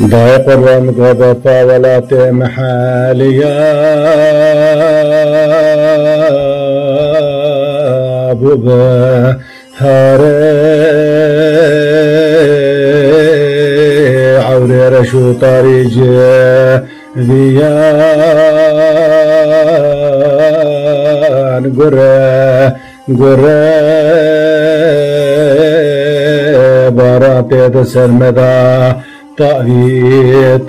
ضايق الرمق بطاولات محاليا بهاري عوري رشو طريج ذيان قرى باراتي تسلمدا طابي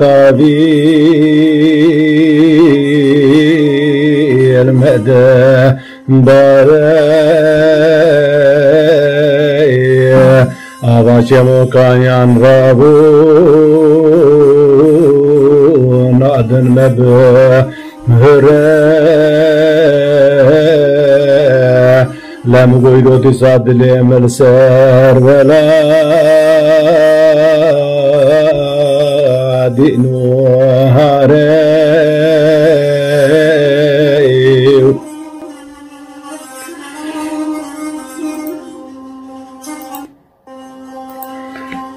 المدى باي أباشمو كان غابو نادن مبهرة لم قيلو تصاد لي ملسر ولا دينو هاري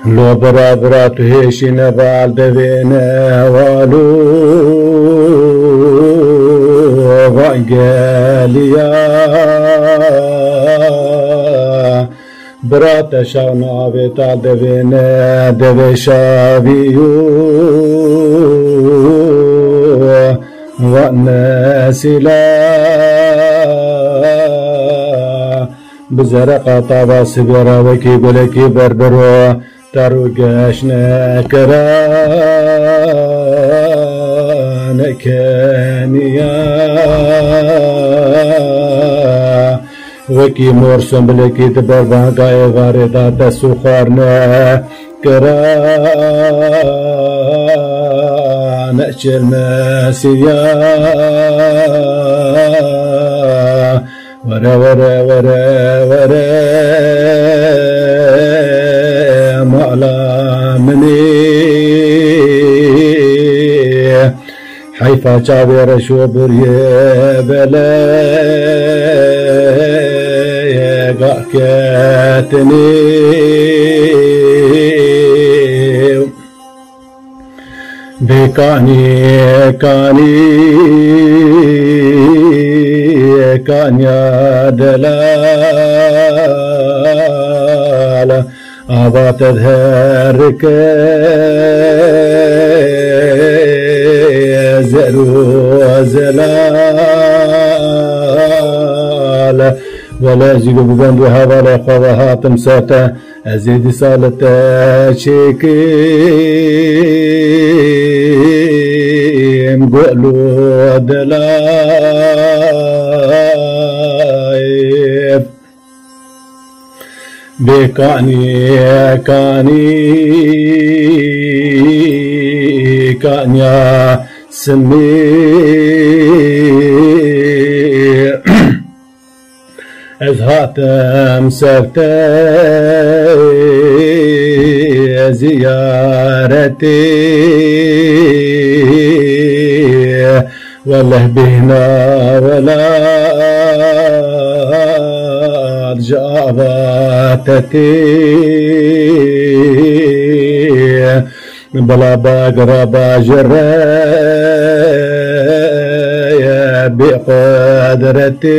لو برابرا تهيشي نبال دبينا والو وانجاليا برات شاونا بيتا دبينا دبشابيو والناسلا بزرقا طابا سبرا وكي بلكي بردرو تروقاشنا كران كانيا وكي مرسم بلكي تبربان قاي غاردا تسوخارنا كران شرماسيا ورا ورا ورا ورا معلا مني حيفا جابر شو بريه بلا قاكتني بكاني كان يا دلال أبا تظهرك زلو زلال ولا زيلو ببندو هذا لقضها تمساتا أزيد سالتا شيكيم قولو دلايف بكاني كان يا سمي أزهاتم سرتي زيارتي وله بهنا ولا جابتتي بلا باقرا باجرة بقدرتي